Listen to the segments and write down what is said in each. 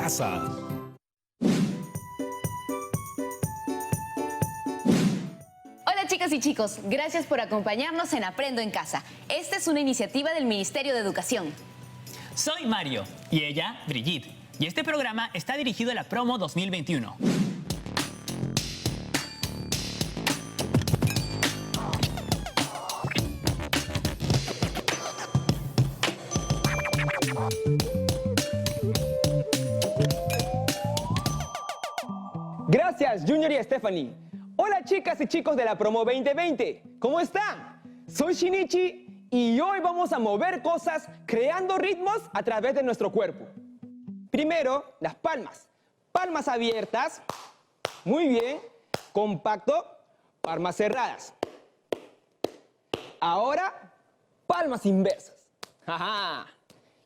casa. Hola chicas y chicos, gracias por acompañarnos en Aprendo en Casa. Esta es una iniciativa del Ministerio de Educación. Soy Mario y ella, Brigitte. Y este programa está dirigido a la Promo 2021. Gracias, Junior y Stephanie. Hola chicas y chicos de la Promo 2020. ¿Cómo están? Soy Shinichi y hoy vamos a mover cosas creando ritmos a través de nuestro cuerpo. Primero, las palmas. Palmas abiertas. Muy bien. Compacto. Palmas cerradas. Ahora, palmas inversas. ¡Ajá!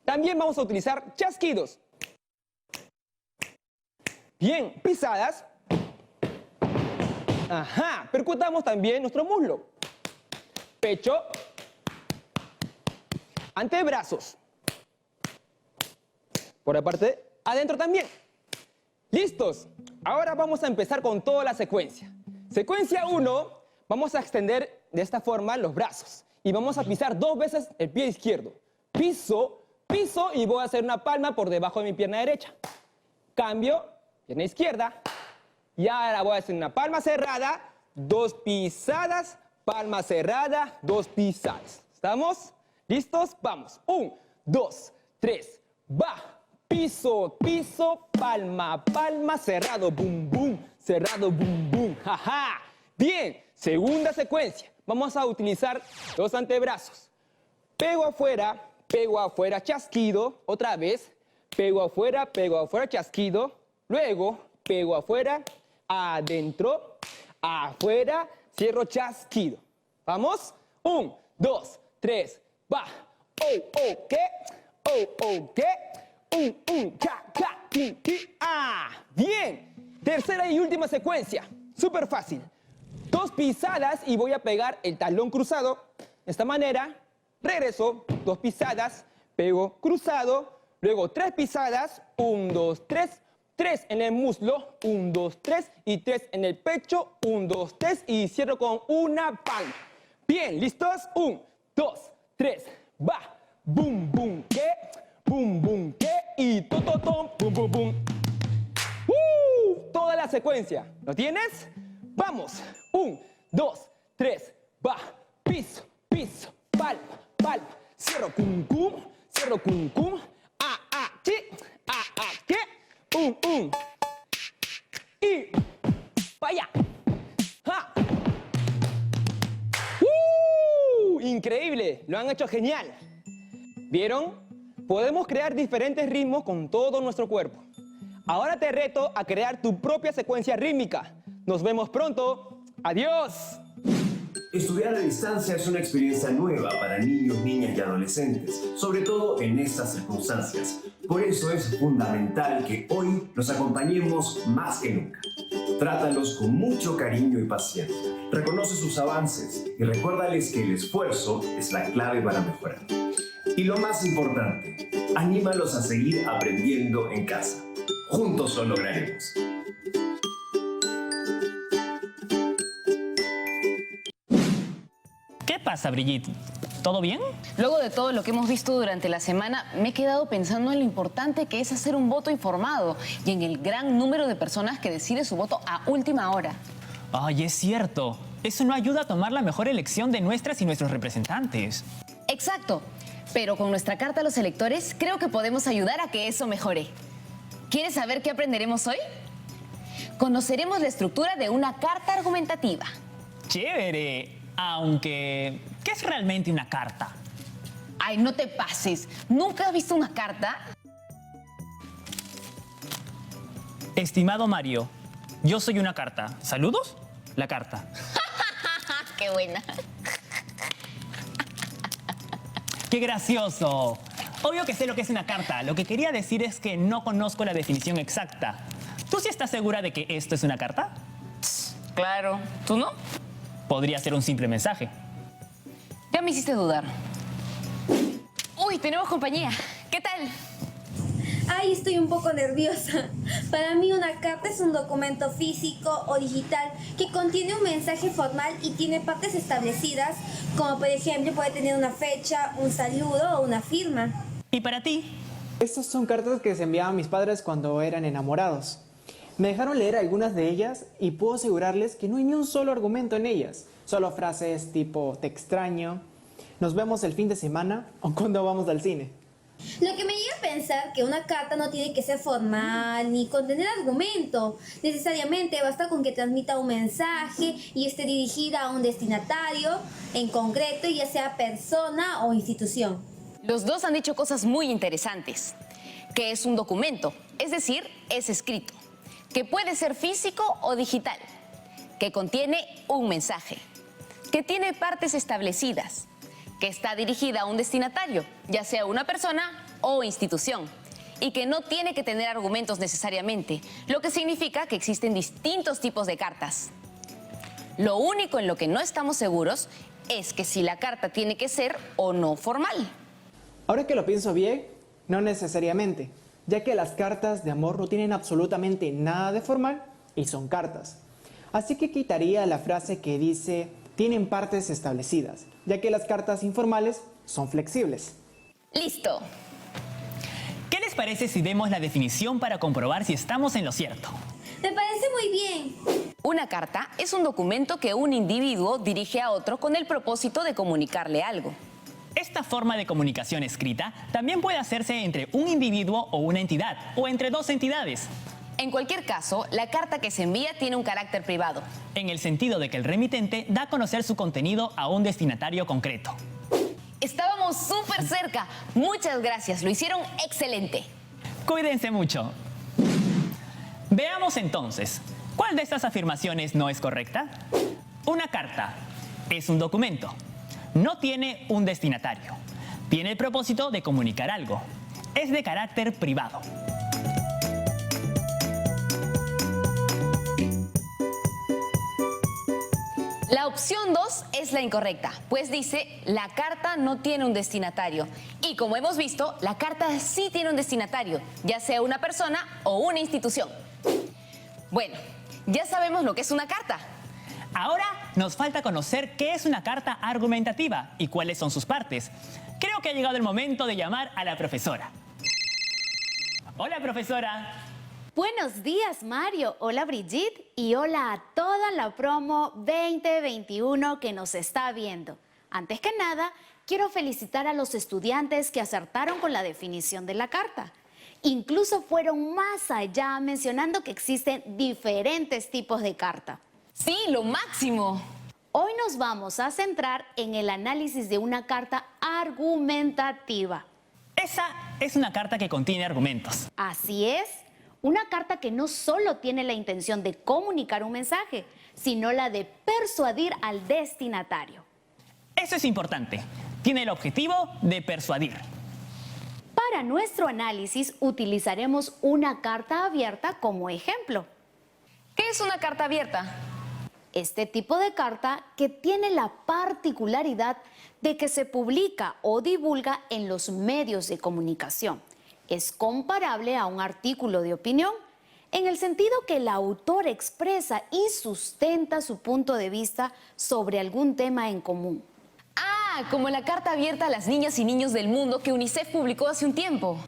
También vamos a utilizar chasquidos. Bien, pisadas. Ajá, percutamos también nuestro muslo. Pecho. Antebrazos. Por la parte adentro también. ¿Listos? Ahora vamos a empezar con toda la secuencia. Secuencia 1, vamos a extender de esta forma los brazos. Y vamos a pisar 2 veces el pie izquierdo. Piso, piso y voy a hacer una palma por debajo de mi pierna derecha. Cambio, pierna izquierda. Y ahora voy a hacer una palma cerrada, 2 pisadas, palma cerrada, 2 pisadas. ¿Estamos? ¿Listos? Vamos. 1, 2, 3, va. Piso, piso, palma, palma, cerrado, boom, boom, cerrado, boom, boom. ¡Jaja! Bien, segunda secuencia. Vamos a utilizar los antebrazos. Pego afuera, chasquido. Otra vez, pego afuera, chasquido. Luego, pego afuera, adentro, afuera, cierro, chasquido. ¿Vamos? 1, 2, 3, va. Oh, oh, ¿qué? Oh, oh, ¿qué? Ca, ti, ah. Bien. Tercera y última secuencia. Súper fácil. 2 pisadas y voy a pegar el talón cruzado. De esta manera. Regreso. 2 pisadas. Pego cruzado. Luego 3 pisadas. 1, 2, 3. 3 en el muslo. 1, 2, 3. Y 3 en el pecho. 1, 2, 3. Y cierro con una palma. Bien. ¿Listos? 1, 2, 3. Va. Boom, boom, ¿qué? Boom, boom, ¿qué? Y to-to-tom, boom, boom, boom. Toda la secuencia. ¿Lo tienes? Vamos. 1, 2, 3, va. Piso, piso, palma, palma. Cierro, cum, cum. Cierro, cum, cum. Chi, ¿qué? Y vaya. ¡Ja! Increíble. Lo han hecho genial. ¿Vieron? Podemos crear diferentes ritmos con todo nuestro cuerpo. Ahora te reto a crear tu propia secuencia rítmica. Nos vemos pronto. ¡Adiós! Estudiar a distancia es una experiencia nueva para niños, niñas y adolescentes, sobre todo en estas circunstancias. Por eso es fundamental que hoy los acompañemos más que nunca. Trátalos con mucho cariño y paciencia. Reconoce sus avances y recuérdales que el esfuerzo es la clave para mejorar. Y lo más importante, anímalos a seguir aprendiendo en casa. Juntos lo lograremos. ¿Qué pasa, Brigitte? ¿Todo bien? Luego de todo lo que hemos visto durante la semana, me he quedado pensando en lo importante que es hacer un voto informado y en el gran número de personas que decide su voto a última hora. Ay, es cierto. Eso no ayuda a tomar la mejor elección de nuestras y nuestros representantes. Exacto. Pero con nuestra carta a los electores, creo que podemos ayudar a que eso mejore. ¿Quieres saber qué aprenderemos hoy? Conoceremos la estructura de una carta argumentativa. ¡Chévere! Aunque, ¿qué es realmente una carta? Ay, no te pases. ¿Nunca has visto una carta? Estimado Mario, yo soy una carta. ¿Saludos? La carta. ¡Qué buena! ¡Qué gracioso! Obvio que sé lo que es una carta. Lo que quería decir es que no conozco la definición exacta. ¿Tú sí estás segura de que esto es una carta? Claro. ¿Tú no? Podría ser un simple mensaje. Ya me hiciste dudar. Uy, tenemos compañía. ¿Qué tal? Ay, estoy un poco nerviosa. Para mí una carta es un documento físico o digital que contiene un mensaje formal y tiene partes establecidas, como por ejemplo puede tener una fecha, un saludo o una firma. ¿Y para ti? Estas son cartas que se enviaban mis padres cuando eran enamorados. Me dejaron leer algunas de ellas y puedo asegurarles que no hay ni un solo argumento en ellas. Solo frases tipo te extraño, nos vemos el fin de semana o cuando vamos al cine. Lo que me lleva a pensar que una carta no tiene que ser formal ni contener argumento. Necesariamente basta con que transmita un mensaje y esté dirigida a un destinatario en concreto, ya sea persona o institución. Los dos han dicho cosas muy interesantes. Que es un documento, es decir, es escrito. Que puede ser físico o digital. Que contiene un mensaje. Que tiene partes establecidas. Que está dirigida a un destinatario, ya sea una persona o institución, y que no tiene que tener argumentos necesariamente, lo que significa que existen distintos tipos de cartas. Lo único en lo que no estamos seguros es que si la carta tiene que ser o no formal. Ahora que lo pienso bien, no necesariamente, ya que las cartas de amor no tienen absolutamente nada de formal y son cartas. Así que quitaría la frase que dice tienen partes establecidas, ya que las cartas informales son flexibles. ¡Listo! ¿Qué les parece si vemos la definición para comprobar si estamos en lo cierto? Me parece muy bien. Una carta es un documento que un individuo dirige a otro con el propósito de comunicarle algo. Esta forma de comunicación escrita también puede hacerse entre un individuo o una entidad, o entre dos entidades. En cualquier caso, la carta que se envía tiene un carácter privado. En el sentido de que el remitente da a conocer su contenido a un destinatario concreto. Estábamos súper cerca. Muchas gracias, lo hicieron excelente. Cuídense mucho. Veamos entonces, ¿cuál de estas afirmaciones no es correcta? Una carta es un documento. No tiene un destinatario. Tiene el propósito de comunicar algo. Es de carácter privado. La opción 2 es la incorrecta, pues dice la carta no tiene un destinatario. Y como hemos visto, la carta sí tiene un destinatario, ya sea una persona o una institución. Bueno, ya sabemos lo que es una carta. Ahora nos falta conocer qué es una carta argumentativa y cuáles son sus partes. Creo que ha llegado el momento de llamar a la profesora. Hola, profesora. Buenos días, Mario. Hola, Brigitte. Y hola a toda la promo 2021 que nos está viendo. Antes que nada, quiero felicitar a los estudiantes que acertaron con la definición de la carta. Incluso fueron más allá mencionando que existen diferentes tipos de carta. Sí, lo máximo. Hoy nos vamos a centrar en el análisis de una carta argumentativa. Esa es una carta que contiene argumentos. Así es. Una carta que no solo tiene la intención de comunicar un mensaje, sino la de persuadir al destinatario. Eso es importante. Tiene el objetivo de persuadir. Para nuestro análisis utilizaremos una carta abierta como ejemplo. ¿Qué es una carta abierta? Este tipo de carta que tiene la particularidad de que se publica o divulga en los medios de comunicación. Es comparable a un artículo de opinión, en el sentido que el autor expresa y sustenta su punto de vista sobre algún tema en común. Ah, como la carta abierta a las niñas y niños del mundo que UNICEF publicó hace un tiempo.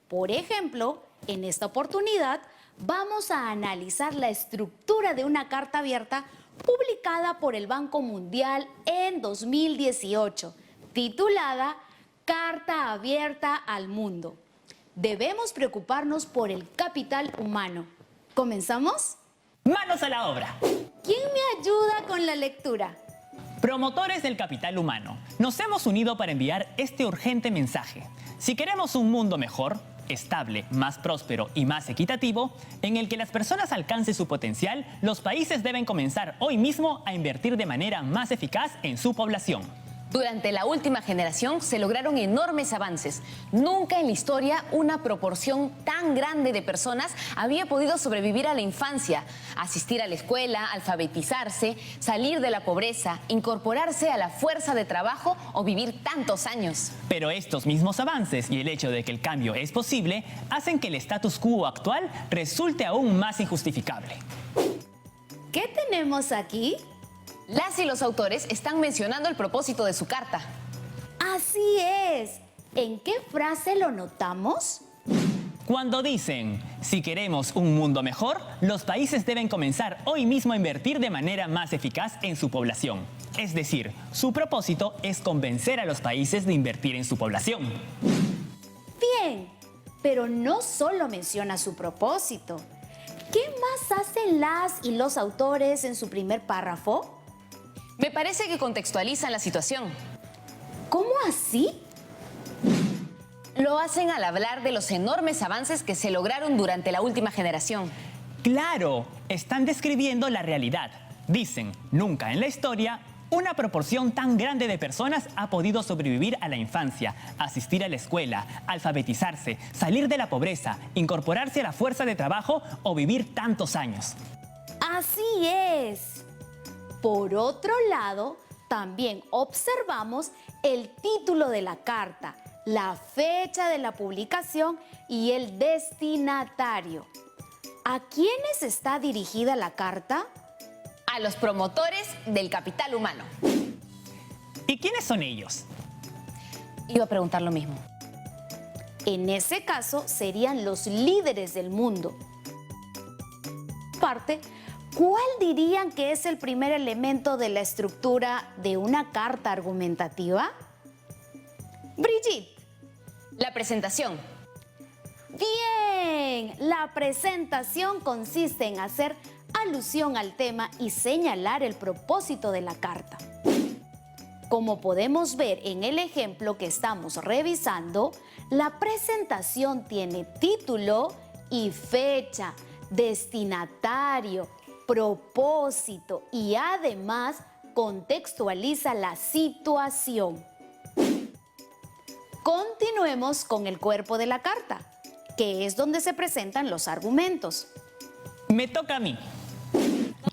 Por ejemplo, en esta oportunidad vamos a analizar la estructura de una carta abierta publicada por el Banco Mundial en 2018, titulada Carta Abierta al Mundo. Debemos preocuparnos por el capital humano. ¿Comenzamos? ¡Manos a la obra! ¿Quién me ayuda con la lectura? Promotores del capital humano, nos hemos unido para enviar este urgente mensaje. Si queremos un mundo mejor, estable, más próspero y más equitativo, en el que las personas alcancen su potencial, los países deben comenzar hoy mismo a invertir de manera más eficaz en su población. Durante la última generación se lograron enormes avances. Nunca en la historia una proporción tan grande de personas había podido sobrevivir a la infancia, asistir a la escuela, alfabetizarse, salir de la pobreza, incorporarse a la fuerza de trabajo o vivir tantos años. Pero estos mismos avances y el hecho de que el cambio es posible hacen que el status quo actual resulte aún más injustificable. ¿Qué tenemos aquí? Las y los autores están mencionando el propósito de su carta. Así es. ¿En qué frase lo notamos? Cuando dicen, si queremos un mundo mejor, los países deben comenzar hoy mismo a invertir de manera más eficaz en su población. Es decir, su propósito es convencer a los países de invertir en su población. Bien, pero no solo menciona su propósito. ¿Qué más hacen las y los autores en su primer párrafo? Me parece que contextualizan la situación. ¿Cómo así? Lo hacen al hablar de los enormes avances que se lograron durante la última generación. ¡Claro! Están describiendo la realidad. Dicen, nunca en la historia una proporción tan grande de personas ha podido sobrevivir a la infancia, asistir a la escuela, alfabetizarse, salir de la pobreza, incorporarse a la fuerza de trabajo o vivir tantos años. Así es. Por otro lado, también observamos el título de la carta, la fecha de la publicación y el destinatario. ¿A quiénes está dirigida la carta? A los promotores del capital humano. ¿Y quiénes son ellos? Iba a preguntar lo mismo. En ese caso, serían los líderes del mundo. Aparte, ¿cuál dirían que es el primer elemento de la estructura de una carta argumentativa? Brigitte. La presentación. Bien, la presentación consiste en hacer alusión al tema y señalar el propósito de la carta. Como podemos ver en el ejemplo que estamos revisando, la presentación tiene título y fecha, destinatario, propósito y además contextualiza la situación. Continuemos con el cuerpo de la carta, que es donde se presentan los argumentos. Me toca a mí.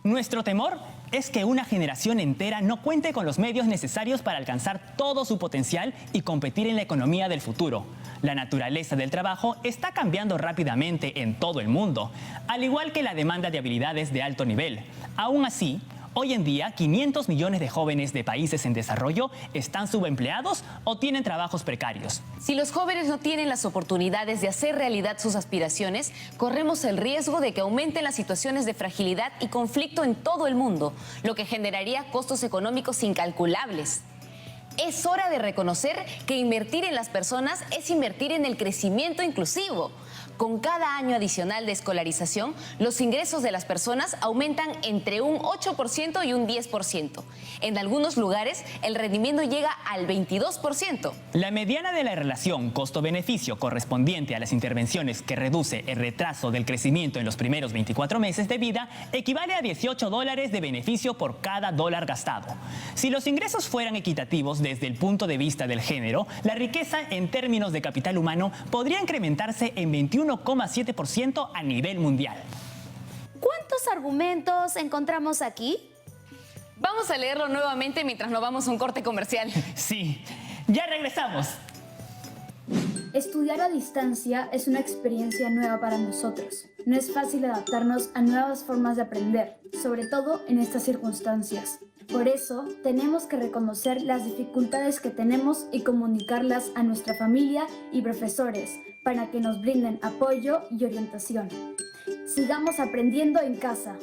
Nuestro temor es que una generación entera no cuente con los medios necesarios para alcanzar todo su potencial y competir en la economía del futuro. La naturaleza del trabajo está cambiando rápidamente en todo el mundo, al igual que la demanda de habilidades de alto nivel. Aún así, hoy en día, 500 millones de jóvenes de países en desarrollo están subempleados o tienen trabajos precarios. Si los jóvenes no tienen las oportunidades de hacer realidad sus aspiraciones, corremos el riesgo de que aumenten las situaciones de fragilidad y conflicto en todo el mundo, lo que generaría costos económicos incalculables. Es hora de reconocer que invertir en las personas es invertir en el crecimiento inclusivo. Con cada año adicional de escolarización, los ingresos de las personas aumentan entre un 8% y un 10%. En algunos lugares, el rendimiento llega al 22%. La mediana de la relación costo-beneficio correspondiente a las intervenciones que reduce el retraso del crecimiento en los primeros 24 meses de vida equivale a $18 de beneficio por cada dólar gastado. Si los ingresos fueran equitativos desde el punto de vista del género, la riqueza en términos de capital humano podría incrementarse en 21,7% a nivel mundial. ¿Cuántos argumentos encontramos aquí? Vamos a leerlo nuevamente mientras nos vamos a un corte comercial. Sí, ya regresamos. Estudiar a distancia es una experiencia nueva para nosotros. No es fácil adaptarnos a nuevas formas de aprender, sobre todo en estas circunstancias. Por eso, tenemos que reconocer las dificultades que tenemos y comunicarlas a nuestra familia y profesores para que nos brinden apoyo y orientación. Sigamos aprendiendo en casa.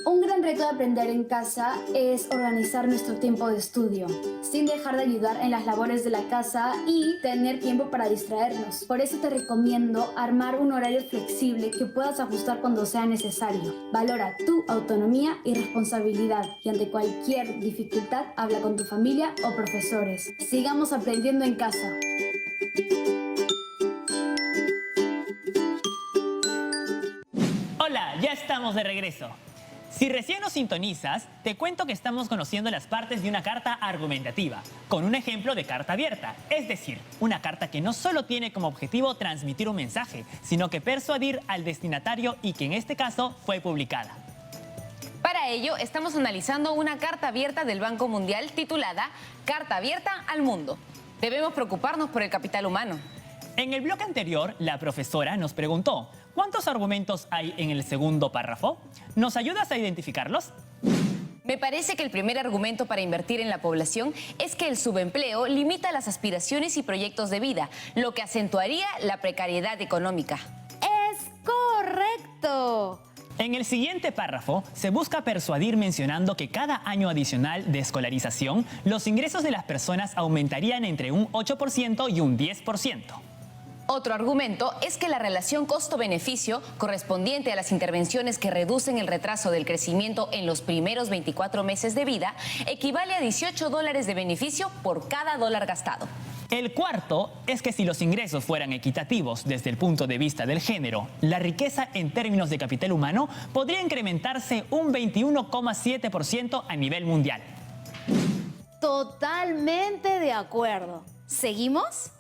Un gran reto de aprender en casa es organizar nuestro tiempo de estudio, sin dejar de ayudar en las labores de la casa y tener tiempo para distraernos. Por eso te recomiendo armar un horario flexible que puedas ajustar cuando sea necesario. Valora tu autonomía y responsabilidad y ante cualquier dificultad habla con tu familia o profesores. Sigamos aprendiendo en casa. estamos de regreso. Si recién nos sintonizas, te cuento que estamos conociendo las partes de una carta argumentativa, con un ejemplo de carta abierta, es decir, una carta que no solo tiene como objetivo transmitir un mensaje, sino que persuadir al destinatario y que en este caso fue publicada. Para ello, estamos analizando una carta abierta del Banco Mundial titulada Carta abierta al mundo. Debemos preocuparnos por el capital humano. En el bloque anterior, la profesora nos preguntó, ¿cuántos argumentos hay en el segundo párrafo? ¿Nos ayudas a identificarlos? Me parece que el primer argumento para invertir en la población es que el subempleo limita las aspiraciones y proyectos de vida, lo que acentuaría la precariedad económica. ¡Es correcto! En el siguiente párrafo, se busca persuadir mencionando que cada año adicional de escolarización, los ingresos de las personas aumentarían entre un 8% y un 10%. Otro argumento es que la relación costo-beneficio correspondiente a las intervenciones que reducen el retraso del crecimiento en los primeros 24 meses de vida equivale a $18 de beneficio por cada dólar gastado. El cuarto es que si los ingresos fueran equitativos desde el punto de vista del género, la riqueza en términos de capital humano podría incrementarse un 21,7% a nivel mundial. Totalmente de acuerdo. ¿Seguimos?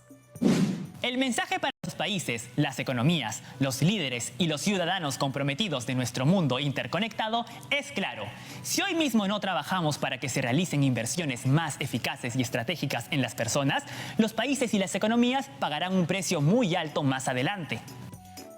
El mensaje para los países, las economías, los líderes y los ciudadanos comprometidos de nuestro mundo interconectado es claro. Si hoy mismo no trabajamos para que se realicen inversiones más eficaces y estratégicas en las personas, los países y las economías pagarán un precio muy alto más adelante.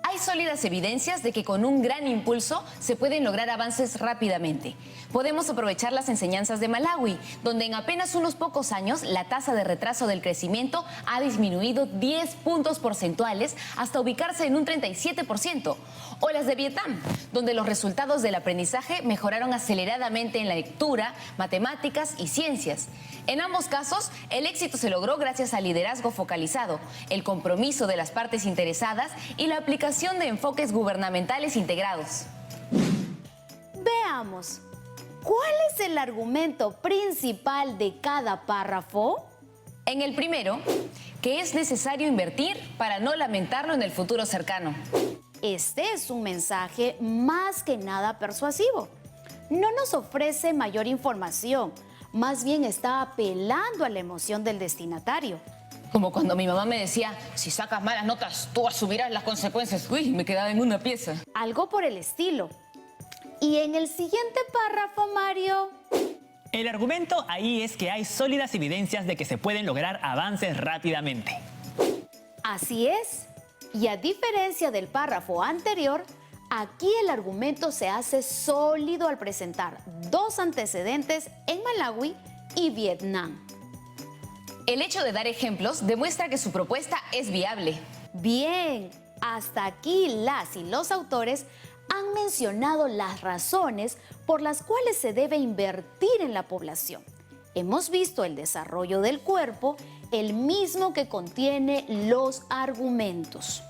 Hay sólidas evidencias de que con un gran impulso se pueden lograr avances rápidamente. Podemos aprovechar las enseñanzas de Malawi, donde en apenas unos pocos años la tasa de retraso del crecimiento ha disminuido 10 puntos porcentuales hasta ubicarse en un 37%. O las de Vietnam, donde los resultados del aprendizaje mejoraron aceleradamente en la lectura, matemáticas y ciencias. En ambos casos, el éxito se logró gracias al liderazgo focalizado, el compromiso de las partes interesadas y la aplicación de enfoques gubernamentales integrados. Veamos, ¿cuál es el argumento principal de cada párrafo? En el primero, que es necesario invertir para no lamentarlo en el futuro cercano. Este es un mensaje más que nada persuasivo. No nos ofrece mayor información, más bien está apelando a la emoción del destinatario. Como cuando mi mamá me decía, si sacas malas notas, tú asumirás las consecuencias. Uy, me quedaba en una pieza. Algo por el estilo. Y en el siguiente párrafo, Mario... El argumento ahí es que hay sólidas evidencias de que se pueden lograr avances rápidamente. Así es. Y a diferencia del párrafo anterior, aquí el argumento se hace sólido al presentar dos antecedentes en Malawi y Vietnam. El hecho de dar ejemplos demuestra que su propuesta es viable. Bien, hasta aquí las y los autores han mencionado las razones por las cuales se debe invertir en la población. Hemos visto el desarrollo del cuerpo, el mismo que contiene los argumentos.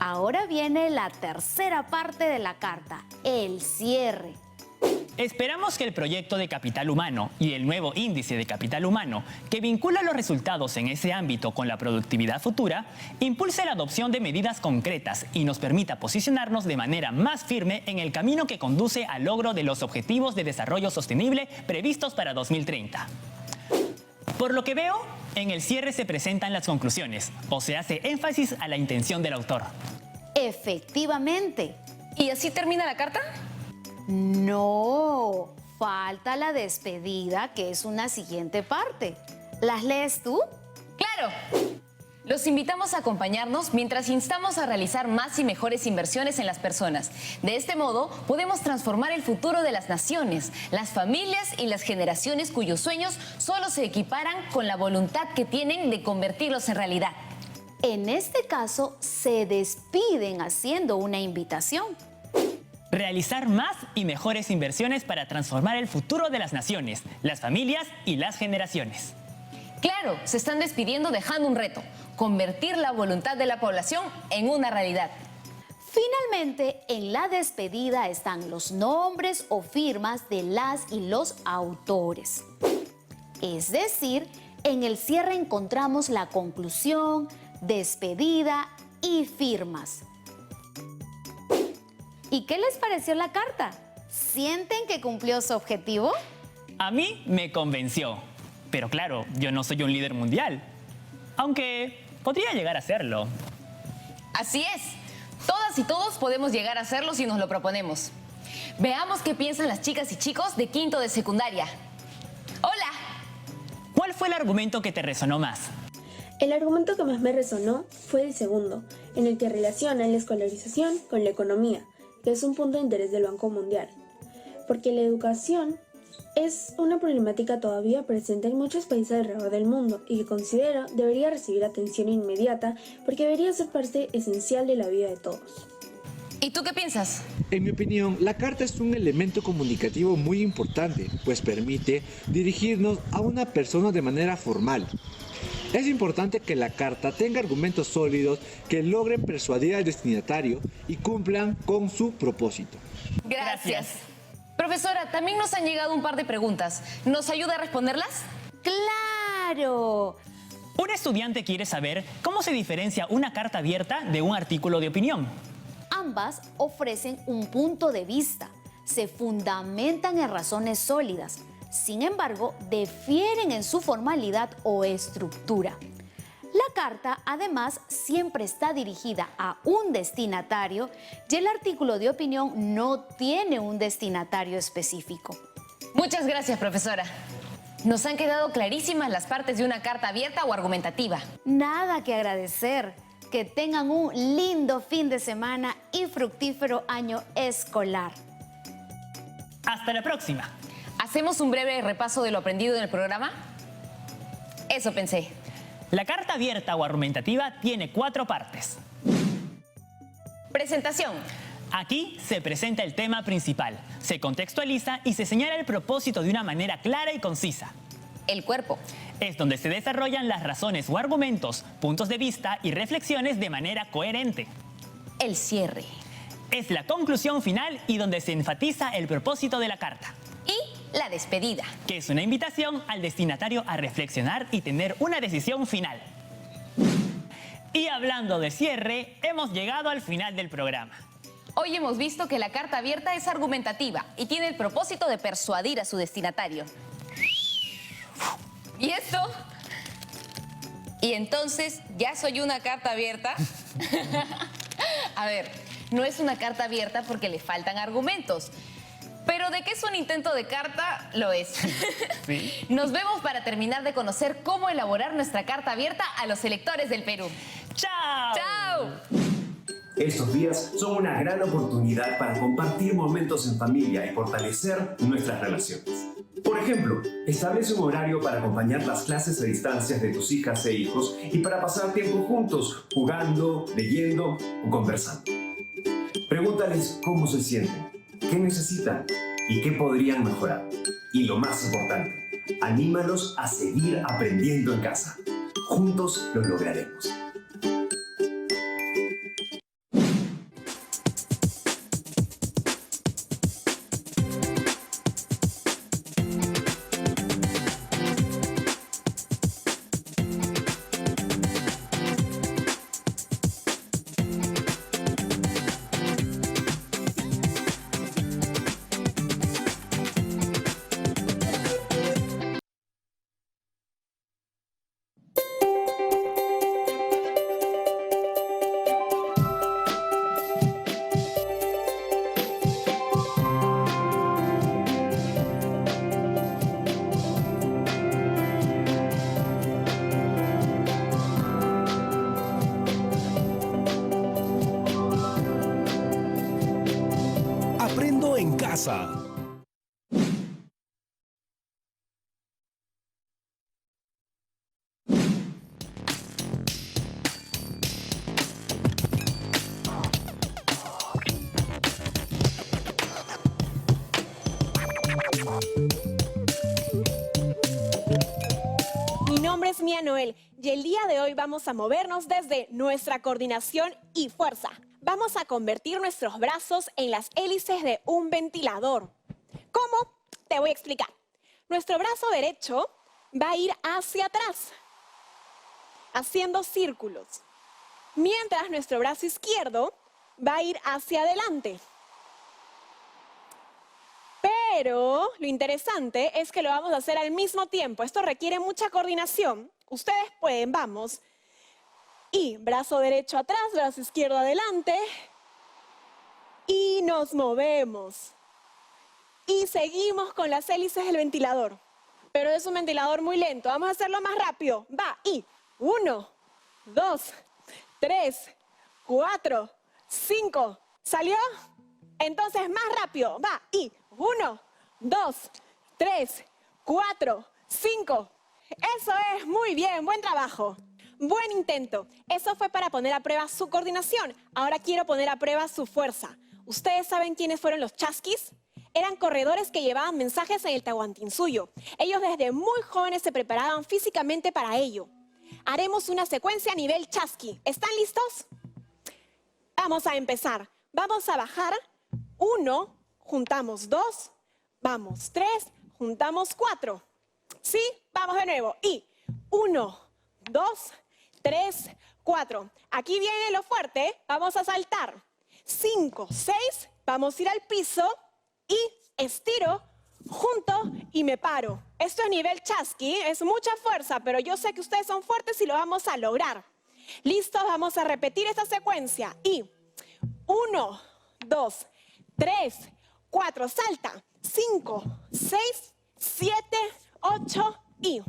Ahora viene la tercera parte de la carta, el cierre. Esperamos que el proyecto de capital humano y el nuevo índice de capital humano, que vincula los resultados en ese ámbito con la productividad futura, impulse la adopción de medidas concretas y nos permita posicionarnos de manera más firme en el camino que conduce al logro de los Objetivos de Desarrollo Sostenible previstos para 2030. Por lo que veo, en el cierre se presentan las conclusiones, o se hace énfasis a la intención del autor. Efectivamente. ¿Y así termina la carta? No, falta la despedida, que es una siguiente parte. ¿Las lees tú? ¡Claro! Los invitamos a acompañarnos mientras instamos a realizar más y mejores inversiones en las personas. De este modo, podemos transformar el futuro de las naciones, las familias y las generaciones cuyos sueños solo se equiparan con la voluntad que tienen de convertirlos en realidad. En este caso, se despiden haciendo una invitación. Realizar más y mejores inversiones para transformar el futuro de las naciones, las familias y las generaciones. Claro, se están despidiendo dejando un reto: convertir la voluntad de la población en una realidad. Finalmente, en la despedida están los nombres o firmas de las y los autores. Es decir, en el cierre encontramos la conclusión, despedida y firmas. ¿Y qué les pareció la carta? ¿Sienten que cumplió su objetivo? A mí me convenció. Pero claro, yo no soy un líder mundial. Aunque podría llegar a serlo. Así es. Todas y todos podemos llegar a hacerlo si nos lo proponemos. Veamos qué piensan las chicas y chicos de quinto de secundaria. ¡Hola! ¿Cuál fue el argumento que te resonó más? El argumento que más me resonó fue el segundo, en el que relaciona la escolarización con la economía, que es un punto de interés del Banco Mundial. Porque la educación es una problemática todavía presente en muchos países alrededor del mundo y que considero debería recibir atención inmediata porque debería ser parte esencial de la vida de todos. ¿Y tú qué piensas? En mi opinión, la carta es un elemento comunicativo muy importante, pues permite dirigirnos a una persona de manera formal. Es importante que la carta tenga argumentos sólidos que logren persuadir al destinatario y cumplan con su propósito. Gracias. Profesora, también nos han llegado un par de preguntas. ¿Nos ayuda a responderlas? ¡Claro! Un estudiante quiere saber cómo se diferencia una carta abierta de un artículo de opinión. Ambas ofrecen un punto de vista, se fundamentan en razones sólidas, sin embargo, difieren en su formalidad o estructura. La carta, además, siempre está dirigida a un destinatario y el artículo de opinión no tiene un destinatario específico. Muchas gracias, profesora. Nos han quedado clarísimas las partes de una carta abierta o argumentativa. Nada que agradecer. Que tengan un lindo fin de semana y fructífero año escolar. Hasta la próxima. ¿Hacemos un breve repaso de lo aprendido en el programa? Eso pensé. La carta abierta o argumentativa tiene 4 partes. Presentación. Aquí se presenta el tema principal, se contextualiza y se señala el propósito de una manera clara y concisa. El cuerpo. Es donde se desarrollan las razones o argumentos, puntos de vista y reflexiones de manera coherente. El cierre. Es la conclusión final y donde se enfatiza el propósito de la carta. Y la despedida. Que es una invitación al destinatario a reflexionar y tener una decisión final. Y hablando de cierre, hemos llegado al final del programa. Hoy hemos visto que la carta abierta es argumentativa y tiene el propósito de persuadir a su destinatario. ¿Y esto? ¿Y entonces ya soy una carta abierta? A ver, no es una carta abierta porque le faltan argumentos. Pero de que es un intento de carta, lo es. ¿Sí? Nos vemos para terminar de conocer cómo elaborar nuestra carta abierta a los electores del Perú. ¡Chao! ¡Chao! Estos días son una gran oportunidad para compartir momentos en familia y fortalecer nuestras relaciones. Por ejemplo, establece un horario para acompañar las clases a distancia de tus hijas e hijos y para pasar tiempo juntos, jugando, leyendo o conversando. Pregúntales cómo se sienten, qué necesitan y qué podrían mejorar. Y lo más importante, anímalos a seguir aprendiendo en casa. Juntos lo lograremos. Aprendo en casa. Mi nombre es Mía Noel y el día de hoy vamos a movernos desde nuestra coordinación y fuerza. Vamos a convertir nuestros brazos en las hélices de un ventilador. ¿Cómo? Te voy a explicar. Nuestro brazo derecho va a ir hacia atrás, haciendo círculos, mientras nuestro brazo izquierdo va a ir hacia adelante, Pero lo interesante es que lo vamos a hacer al mismo tiempo. Esto requiere mucha coordinación. Ustedes pueden, vamos. Y brazo derecho atrás, brazo izquierdo adelante. Y nos movemos. Y seguimos con las hélices del ventilador. Pero es un ventilador muy lento. Vamos a hacerlo más rápido. Va, y 1, 2, 3, 4, 5. ¿Salió? Entonces más rápido. Va, y 1, 2, 3, 4, 5. Eso es, muy bien, buen trabajo. Buen intento. Eso fue para poner a prueba su coordinación. Ahora quiero poner a prueba su fuerza. ¿Ustedes saben quiénes fueron los chasquis? Eran corredores que llevaban mensajes en el Tahuantinsuyo. Ellos desde muy jóvenes se preparaban físicamente para ello. Haremos una secuencia a nivel chasqui. ¿Están listos? Vamos a empezar. Vamos a bajar 1, juntamos 2, vamos 3, juntamos 4. ¿Sí? Vamos de nuevo. Y 1, 2, 3, 4. Aquí viene lo fuerte. Vamos a saltar. 5, 6. Vamos a ir al piso y estiro, junto y me paro. Esto es nivel chasqui. Es mucha fuerza, pero yo sé que ustedes son fuertes y lo vamos a lograr. ¿Listos? Vamos a repetir esta secuencia. Y 1, 2, 3, 4. Salta. 5, 6, 7, 8 y...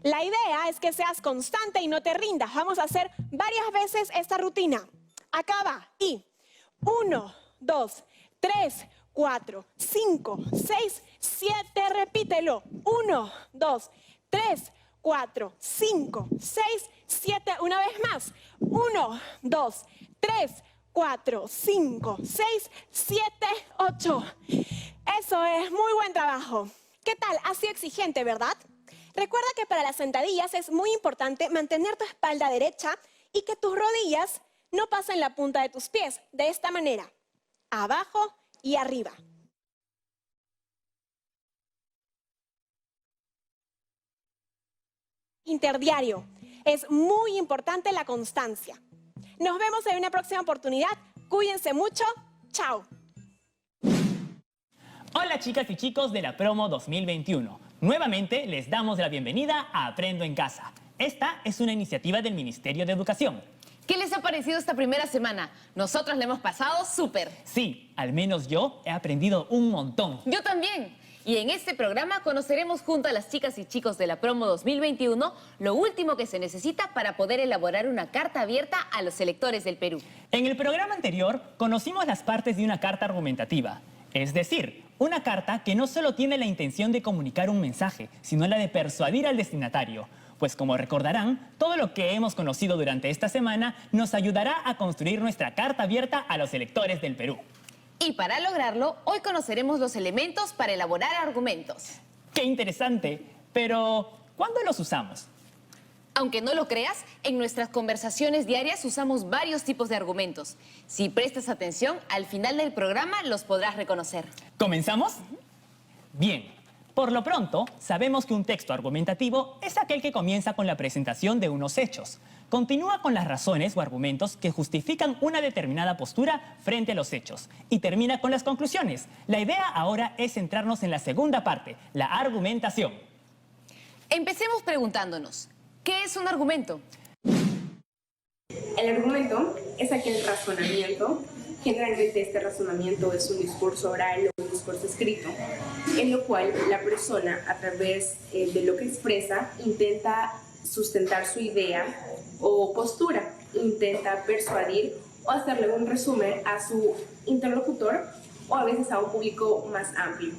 La idea es que seas constante y no te rindas. Vamos a hacer varias veces esta rutina. Acá va. Y 1, 2, 3, 4, 5, 6, 7. Repítelo. 1, 2, 3, 4, 5, 6, 7. Una vez más. 1, 2, 3, 4, 5, 6, 7, 8. Eso es muy buen trabajo. ¿Qué tal? Ha sido exigente, ¿verdad? Recuerda que para las sentadillas es muy importante mantener tu espalda derecha y que tus rodillas no pasen la punta de tus pies. De esta manera, abajo y arriba. Interdiario. Es muy importante la constancia. Nos vemos en una próxima oportunidad. Cuídense mucho. Chao. Hola chicas y chicos de la promo 2021. Nuevamente les damos la bienvenida a Aprendo en Casa. Esta es una iniciativa del Ministerio de Educación. ¿Qué les ha parecido esta primera semana? Nosotros la hemos pasado súper. Sí, al menos yo he aprendido un montón. Yo también. Y en este programa conoceremos junto a las chicas y chicos de la promo 2021 lo último que se necesita para poder elaborar una carta abierta a los electores del Perú. En el programa anterior conocimos las partes de una carta argumentativa. Es decir, una carta que no solo tiene la intención de comunicar un mensaje, sino la de persuadir al destinatario. Pues como recordarán, todo lo que hemos conocido durante esta semana nos ayudará a construir nuestra carta abierta a los electores del Perú. Y para lograrlo, hoy conoceremos los elementos para elaborar argumentos. ¡Qué interesante! Pero, ¿cuándo los usamos? Aunque no lo creas, en nuestras conversaciones diarias usamos varios tipos de argumentos. Si prestas atención, al final del programa los podrás reconocer. ¿Comenzamos? Bien. Por lo pronto, sabemos que un texto argumentativo es aquel que comienza con la presentación de unos hechos. Continúa con las razones o argumentos que justifican una determinada postura frente a los hechos. Y termina con las conclusiones. La idea ahora es centrarnos en la segunda parte, la argumentación. Empecemos preguntándonos, ¿qué es un argumento? El argumento es aquel razonamiento. Generalmente este razonamiento es un discurso oral o un discurso escrito, en lo cual la persona, a través de lo que expresa, intenta sustentar su idea o postura, intenta persuadir o hacerle un resumen a su interlocutor o a veces a un público más amplio.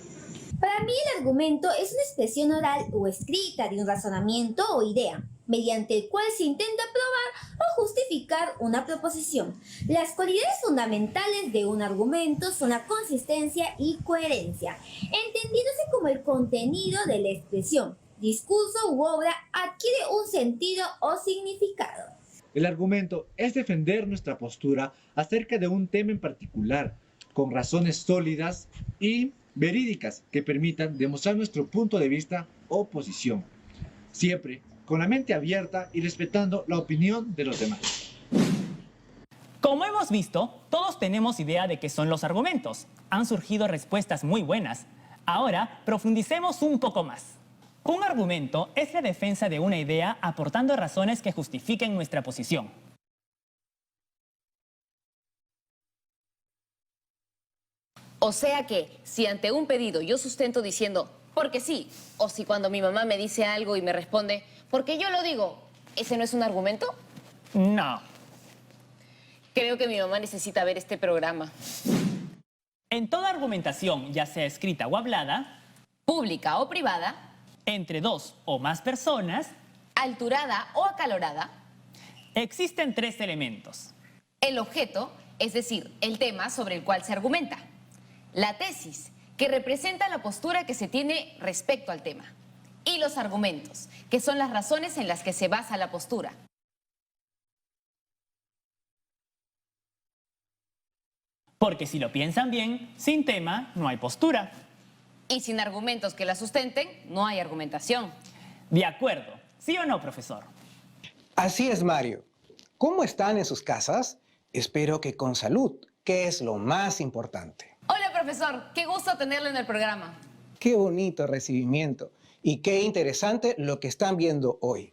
Para mí el argumento es una expresión oral o escrita de un razonamiento o idea, mediante el cual se intenta probar o justificar una proposición. Las cualidades fundamentales de un argumento son la consistencia y coherencia, entendiéndose como el contenido de la expresión, discurso u obra adquiere un sentido o significado. El argumento es defender nuestra postura acerca de un tema en particular, con razones sólidas y verídicas que permitan demostrar nuestro punto de vista o posición, siempre con la mente abierta y respetando la opinión de los demás. Como hemos visto, todos tenemos idea de qué son los argumentos. Han surgido respuestas muy buenas. Ahora, profundicemos un poco más. Un argumento es la defensa de una idea aportando razones que justifiquen nuestra posición. O sea que, si ante un pedido yo sustento diciendo, porque sí, o si cuando mi mamá me dice algo y me responde, porque yo lo digo, ¿ese no es un argumento? No. Creo que mi mamá necesita ver este programa. En toda argumentación, ya sea escrita o hablada, pública o privada, entre dos o más personas, alturada o acalorada, existen tres elementos. El objeto, es decir, el tema sobre el cual se argumenta. La tesis, que representa la postura que se tiene respecto al tema. Y los argumentos, que son las razones en las que se basa la postura. Porque si lo piensan bien, sin tema no hay postura. Y sin argumentos que la sustenten, no hay argumentación. De acuerdo. ¿Sí o no, profesor? Así es, Mario. ¿Cómo están en sus casas? Espero que con salud, que es lo más importante. Hola, profesor. Qué gusto tenerlo en el programa. Qué bonito recibimiento y qué interesante lo que están viendo hoy.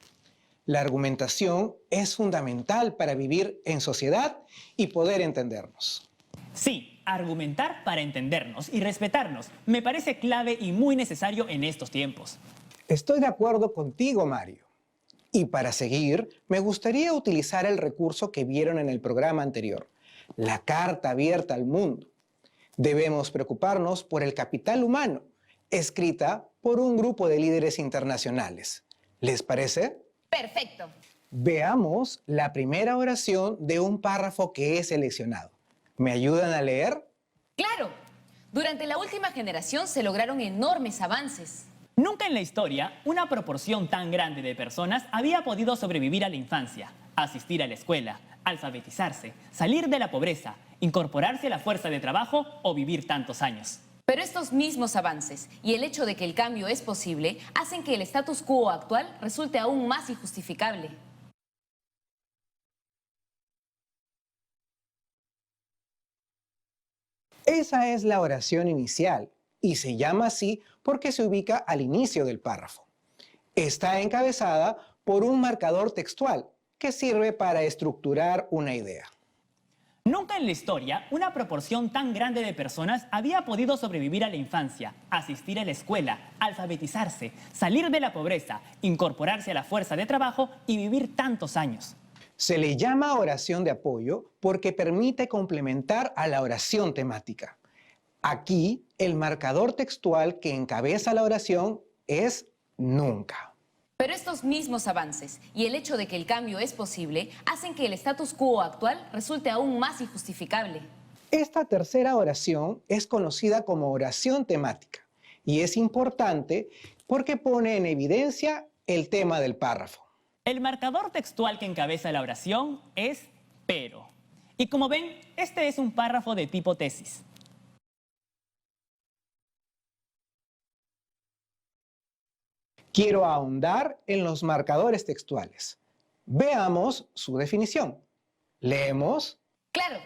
La argumentación es fundamental para vivir en sociedad y poder entendernos. Sí, argumentar para entendernos y respetarnos me parece clave y muy necesario en estos tiempos. Estoy de acuerdo contigo, Mario. Y para seguir, me gustaría utilizar el recurso que vieron en el programa anterior, la carta abierta al mundo. Debemos preocuparnos por el capital humano, escrita por un grupo de líderes internacionales. ¿Les parece? Perfecto. Veamos la primera oración de un párrafo que he seleccionado. ¿Me ayudan a leer? ¡Claro! Durante la última generación se lograron enormes avances. Nunca en la historia una proporción tan grande de personas había podido sobrevivir a la infancia, asistir a la escuela, alfabetizarse, salir de la pobreza, incorporarse a la fuerza de trabajo o vivir tantos años. Pero estos mismos avances y el hecho de que el cambio es posible hacen que el status quo actual resulte aún más injustificable. Esa es la oración inicial y se llama así porque se ubica al inicio del párrafo. Está encabezada por un marcador textual que sirve para estructurar una idea. Nunca en la historia una proporción tan grande de personas había podido sobrevivir a la infancia, asistir a la escuela, alfabetizarse, salir de la pobreza, incorporarse a la fuerza de trabajo y vivir tantos años. Se le llama oración de apoyo porque permite complementar a la oración temática. Aquí, el marcador textual que encabeza la oración es nunca. Pero estos mismos avances y el hecho de que el cambio es posible hacen que el status quo actual resulte aún más injustificable. Esta tercera oración es conocida como oración temática y es importante porque pone en evidencia el tema del párrafo. El marcador textual que encabeza la oración es pero. Y como ven, este es un párrafo de tipo tesis. Quiero ahondar en los marcadores textuales. Veamos su definición. Leemos. Claro,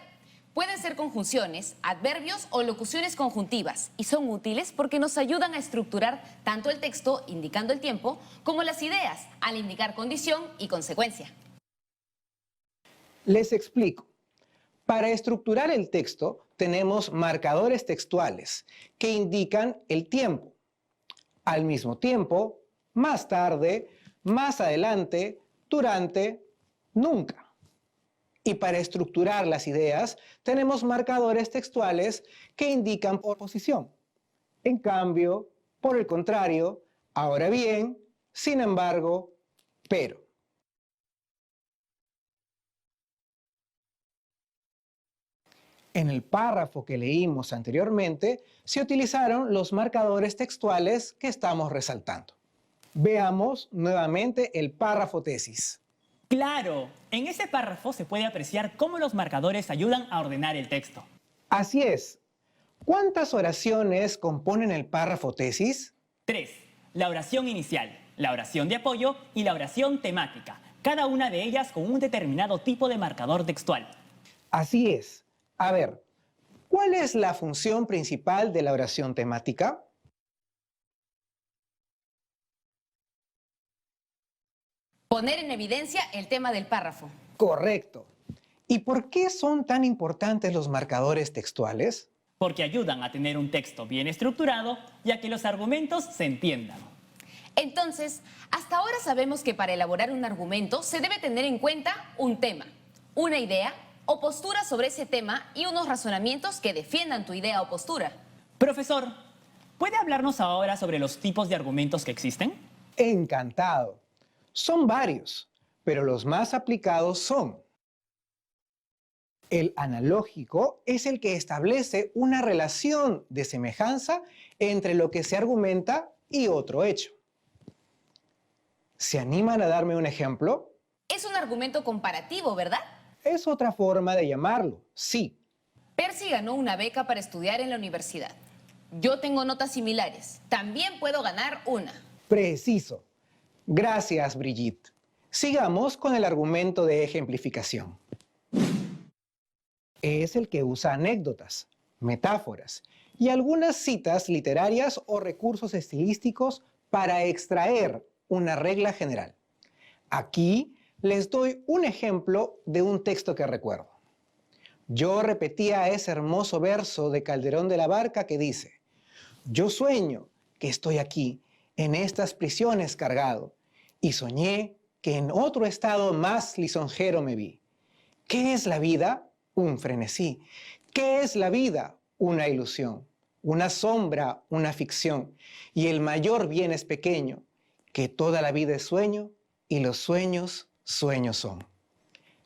pueden ser conjunciones, adverbios o locuciones conjuntivas y son útiles porque nos ayudan a estructurar tanto el texto indicando el tiempo como las ideas al indicar condición y consecuencia. Les explico. Para estructurar el texto tenemos marcadores textuales que indican el tiempo. Al mismo tiempo, más tarde, más adelante, durante, nunca. Y para estructurar las ideas, tenemos marcadores textuales que indican por posición. En cambio, por el contrario, ahora bien, sin embargo, pero. En el párrafo que leímos anteriormente, se utilizaron los marcadores textuales que estamos resaltando. Veamos nuevamente el párrafo tesis. ¡Claro! En ese párrafo se puede apreciar cómo los marcadores ayudan a ordenar el texto. Así es. ¿Cuántas oraciones componen el párrafo tesis? 3. La oración inicial, la oración de apoyo y la oración temática, cada una de ellas con un determinado tipo de marcador textual. Así es. A ver, ¿cuál es la función principal de la oración temática? Poner en evidencia el tema del párrafo. Correcto. ¿Y por qué son tan importantes los marcadores textuales? Porque ayudan a tener un texto bien estructurado y a que los argumentos se entiendan. Entonces, hasta ahora sabemos que para elaborar un argumento se debe tener en cuenta un tema, una idea o postura sobre ese tema y unos razonamientos que defiendan tu idea o postura. Profesor, ¿puede hablarnos ahora sobre los tipos de argumentos que existen? Encantado. Son varios, pero los más aplicados son: el analógico es el que establece una relación de semejanza entre lo que se argumenta y otro hecho. ¿Se animan a darme un ejemplo? Es un argumento comparativo, ¿verdad? Es otra forma de llamarlo, sí. Percy ganó una beca para estudiar en la universidad. Yo tengo notas similares. También puedo ganar una. Preciso. Gracias, Brigitte. Sigamos con el argumento de ejemplificación. Es el que usa anécdotas, metáforas y algunas citas literarias o recursos estilísticos para extraer una regla general. Aquí les doy un ejemplo de un texto que recuerdo. Yo repetía ese hermoso verso de Calderón de la Barca que dice: yo sueño que estoy aquí, en estas prisiones cargado, y soñé que en otro estado más lisonjero me vi. ¿Qué es la vida? Un frenesí. ¿Qué es la vida? Una ilusión, una sombra, una ficción. Y el mayor bien es pequeño, que toda la vida es sueño y los sueños, sueños son.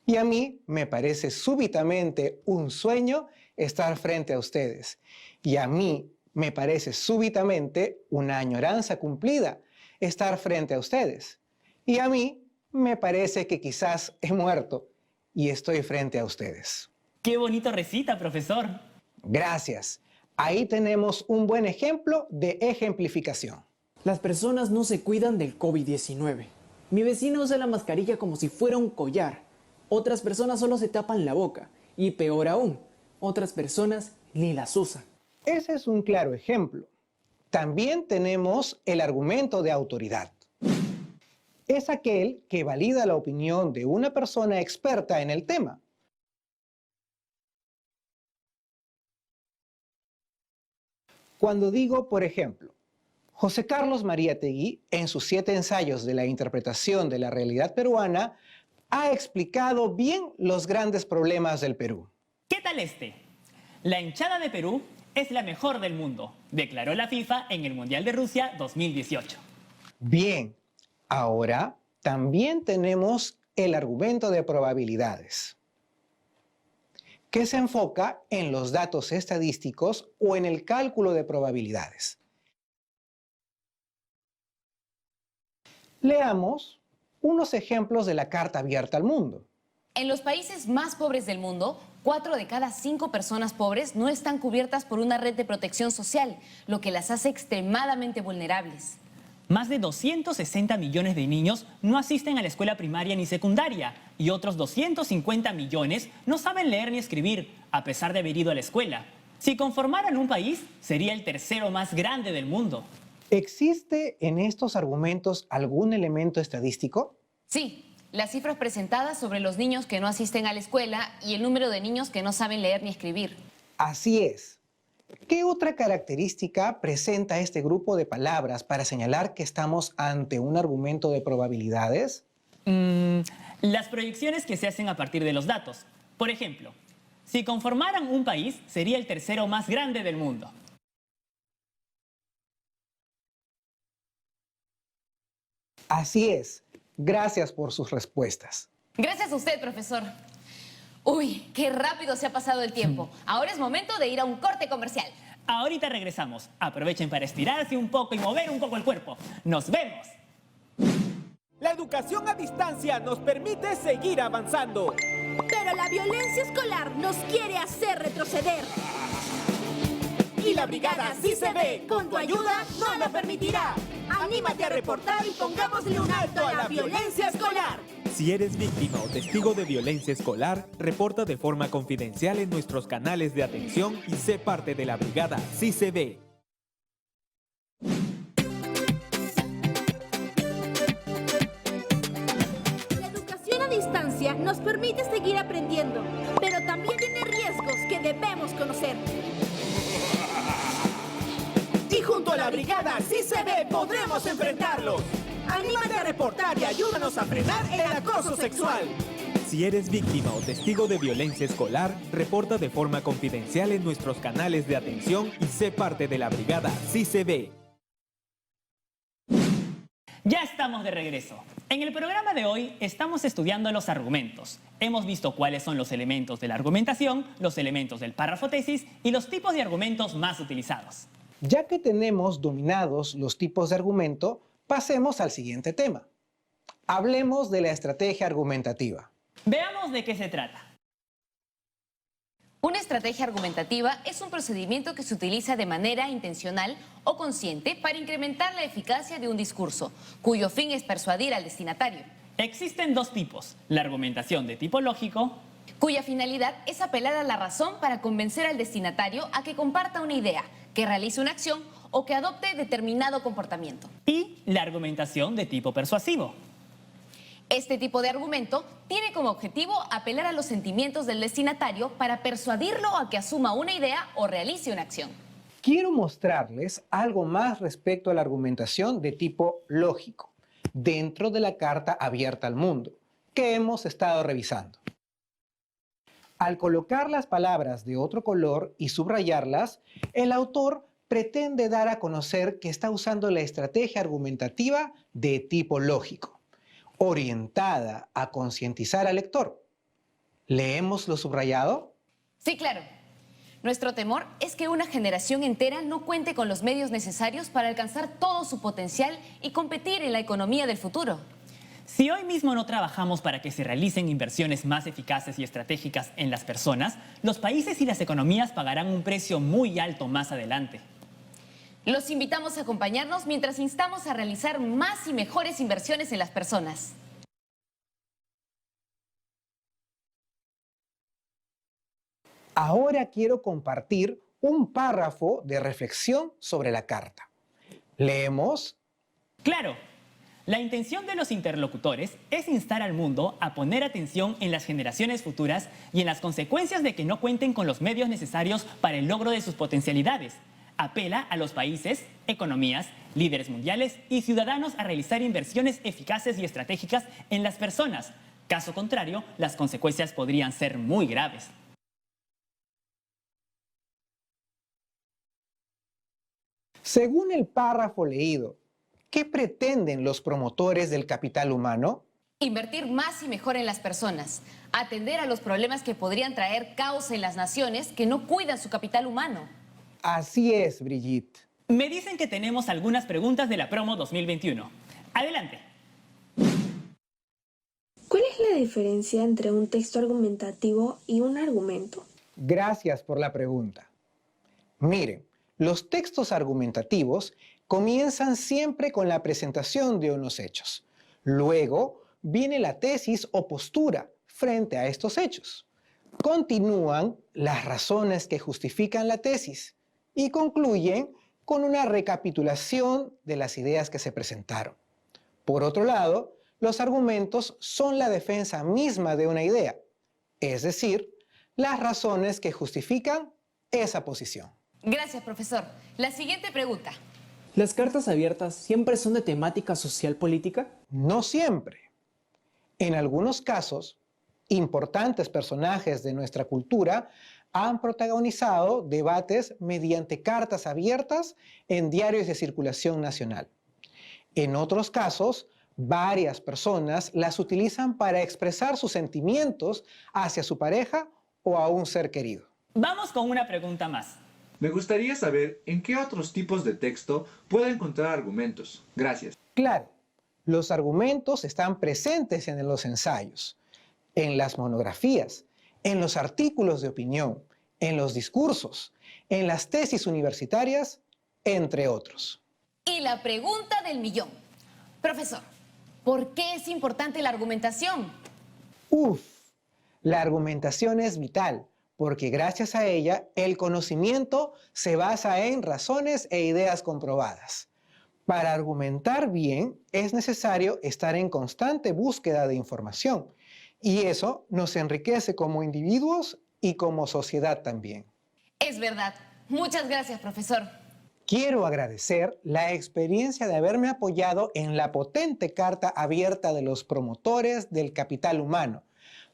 Y a mí me parece súbitamente un sueño estar frente a ustedes. Y a mí me parece súbitamente una añoranza cumplida estar frente a ustedes. Y a mí me parece que quizás he muerto y estoy frente a ustedes. ¡Qué bonito recita, profesor! Gracias. Ahí tenemos un buen ejemplo de ejemplificación. Las personas no se cuidan del COVID-19. Mi vecino usa la mascarilla como si fuera un collar. Otras personas solo se tapan la boca. Y peor aún, otras personas ni las usan. Ese es un claro ejemplo. También tenemos el argumento de autoridad. Es aquel que valida la opinión de una persona experta en el tema. Cuando digo, por ejemplo, José Carlos Mariátegui, en sus 7 ensayos de la interpretación de la realidad peruana, ha explicado bien los grandes problemas del Perú. ¿Qué tal este? La hinchada de Perú es la mejor del mundo, declaró la FIFA en el Mundial de Rusia 2018. Bien, ahora también tenemos el argumento de probabilidades, que se enfoca en los datos estadísticos o en el cálculo de probabilidades. Leamos unos ejemplos de la Carta Abierta al Mundo. En los países más pobres del mundo, 4 de cada 5 personas pobres no están cubiertas por una red de protección social, lo que las hace extremadamente vulnerables. Más de 260 millones de niños no asisten a la escuela primaria ni secundaria y otros 250 millones no saben leer ni escribir, a pesar de haber ido a la escuela. Si conformaran un país, sería el tercero más grande del mundo. ¿Existe en estos argumentos algún elemento estadístico? Sí, las cifras presentadas sobre los niños que no asisten a la escuela y el número de niños que no saben leer ni escribir. Así es. ¿Qué otra característica presenta este grupo de palabras para señalar que estamos ante un argumento de probabilidades? Las proyecciones que se hacen a partir de los datos. Por ejemplo, si conformaran un país, sería el tercero más grande del mundo. Así es. Gracias por sus respuestas. Gracias a usted, profesor. Uy, qué rápido se ha pasado el tiempo. Ahora es momento de ir a un corte comercial. Ahorita regresamos. Aprovechen para estirarse un poco y mover un poco el cuerpo. ¡Nos vemos! La educación a distancia nos permite seguir avanzando. Pero la violencia escolar nos quiere hacer retroceder. Y la brigada Sí se ve, con tu ayuda, no lo permitirá. Anímate a reportar y pongámosle un alto a la violencia escolar. Si eres víctima o testigo de violencia escolar, reporta de forma confidencial en nuestros canales de atención y sé parte de la brigada Sí se ve. experiencia nos permite seguir aprendiendo, pero también tiene riesgos que debemos conocer. Y junto a la brigada Sí Se Ve podremos enfrentarlos. Anímate a reportar y ayúdanos a frenar el acoso sexual. Si eres víctima o testigo de violencia escolar, reporta de forma confidencial en nuestros canales de atención y sé parte de la brigada Sí Se Ve. Ya estamos de regreso. En el programa de hoy estamos estudiando los argumentos. Hemos visto cuáles son los elementos de la argumentación, los elementos del párrafo tesis y los tipos de argumentos más utilizados. Ya que tenemos dominados los tipos de argumento, pasemos al siguiente tema. Hablemos de la estrategia argumentativa. Veamos de qué se trata. Una estrategia argumentativa es un procedimiento que se utiliza de manera intencional o consciente para incrementar la eficacia de un discurso, cuyo fin es persuadir al destinatario. Existen dos tipos: la argumentación de tipo lógico, cuya finalidad es apelar a la razón para convencer al destinatario a que comparta una idea, que realice una acción o que adopte determinado comportamiento. y la argumentación de tipo persuasivo. Este tipo de argumento tiene como objetivo apelar a los sentimientos del destinatario para persuadirlo a que asuma una idea o realice una acción. Quiero mostrarles algo más respecto a la argumentación de tipo lógico, dentro de la carta abierta al mundo, que hemos estado revisando. Al colocar las palabras de otro color y subrayarlas, el autor pretende dar a conocer que está usando la estrategia argumentativa de tipo lógico, orientada a concientizar al lector. ¿Leemos lo subrayado? Sí, claro. Nuestro temor es que una generación entera no cuente con los medios necesarios para alcanzar todo su potencial y competir en la economía del futuro. Si hoy mismo no trabajamos para que se realicen inversiones más eficaces y estratégicas en las personas, los países y las economías pagarán un precio muy alto más adelante. Los invitamos a acompañarnos mientras instamos a realizar más y mejores inversiones en las personas. Ahora quiero compartir un párrafo de reflexión sobre la carta. Leemos. Claro, la intención de los interlocutores es instar al mundo a poner atención en las generaciones futuras y en las consecuencias de que no cuenten con los medios necesarios para el logro de sus potencialidades. Apela a los países, economías, líderes mundiales y ciudadanos a realizar inversiones eficaces y estratégicas en las personas. Caso contrario, las consecuencias podrían ser muy graves. Según el párrafo leído, ¿qué pretenden los promotores del capital humano? Invertir más y mejor en las personas, atender a los problemas que podrían traer caos en las naciones que no cuidan su capital humano. Así es, Brigitte. Me dicen que tenemos algunas preguntas de la promo 2021. Adelante. ¿Cuál es la diferencia entre un texto argumentativo y un argumento? Gracias por la pregunta. Miren, los textos argumentativos comienzan siempre con la presentación de unos hechos. Luego viene la tesis o postura frente a estos hechos. Continúan las razones que justifican la tesis y concluyen con una recapitulación de las ideas que se presentaron. Por otro lado, los argumentos son la defensa misma de una idea, es decir, las razones que justifican esa posición. Gracias, profesor. La siguiente pregunta. ¿Las cartas abiertas siempre son de temática social política? No siempre. En algunos casos, importantes personajes de nuestra cultura han protagonizado debates mediante cartas abiertas en diarios de circulación nacional. En otros casos, varias personas las utilizan para expresar sus sentimientos hacia su pareja o a un ser querido. Vamos con una pregunta más. Me gustaría saber en qué otros tipos de texto puedo encontrar argumentos. Gracias. Claro, los argumentos están presentes en los ensayos, en las monografías, en los artículos de opinión, en los discursos, en las tesis universitarias, entre otros. Y la pregunta del millón. Profesor, ¿por qué es importante la argumentación? La argumentación es vital, porque gracias a ella el conocimiento se basa en razones e ideas comprobadas. Para argumentar bien es necesario estar en constante búsqueda de información Y eso nos enriquece como individuos y como sociedad también. Es verdad. Muchas gracias, profesor. Quiero agradecer la experiencia de haberme apoyado en la potente carta abierta de los promotores del capital humano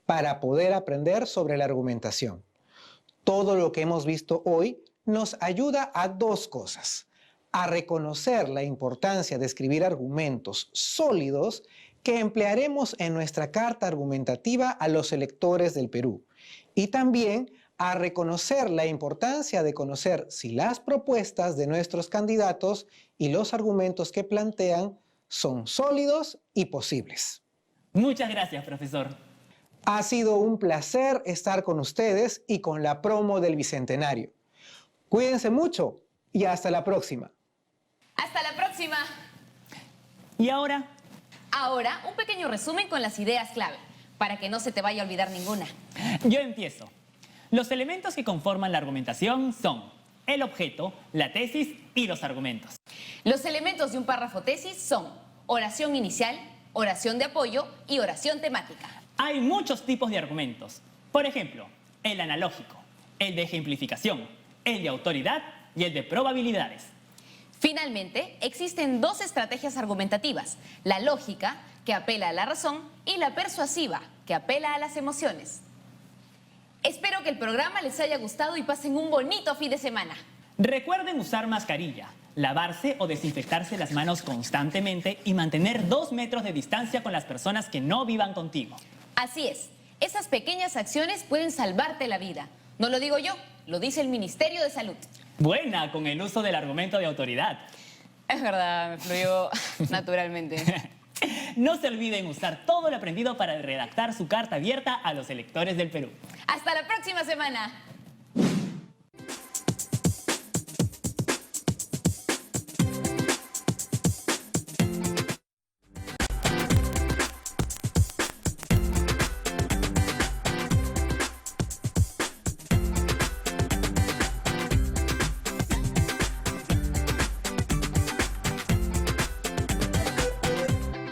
para poder aprender sobre la argumentación. Todo lo que hemos visto hoy nos ayuda a dos cosas: a reconocer la importancia de escribir argumentos sólidos que emplearemos en nuestra carta argumentativa a los electores del Perú, y también a reconocer la importancia de conocer si las propuestas de nuestros candidatos y los argumentos que plantean son sólidos y posibles. Muchas gracias, profesor. Ha sido un placer estar con ustedes y con la promo del Bicentenario. Cuídense mucho y hasta la próxima. ¡Hasta la próxima! ¿Y ahora? Ahora, un pequeño resumen con las ideas clave, para que no se te vaya a olvidar ninguna. Yo empiezo. Los elementos que conforman la argumentación son el objeto, la tesis y los argumentos. Los elementos de un párrafo tesis son oración inicial, oración de apoyo y oración temática. Hay muchos tipos de argumentos. Por ejemplo, el analógico, el de ejemplificación, el de autoridad y el de probabilidades. Finalmente, existen dos estrategias argumentativas: la lógica, que apela a la razón, y la persuasiva, que apela a las emociones. Espero que el programa les haya gustado y pasen un bonito fin de semana. Recuerden usar mascarilla, lavarse o desinfectarse las manos constantemente y mantener 2 metros de distancia con las personas que no vivan contigo. Así es, esas pequeñas acciones pueden salvarte la vida. No lo digo yo, lo dice el Ministerio de Salud. Buena con el uso del argumento de autoridad. Es verdad, me fluyó naturalmente. No se olviden usar todo lo aprendido para redactar su carta abierta a los electores del Perú. ¡Hasta la próxima semana!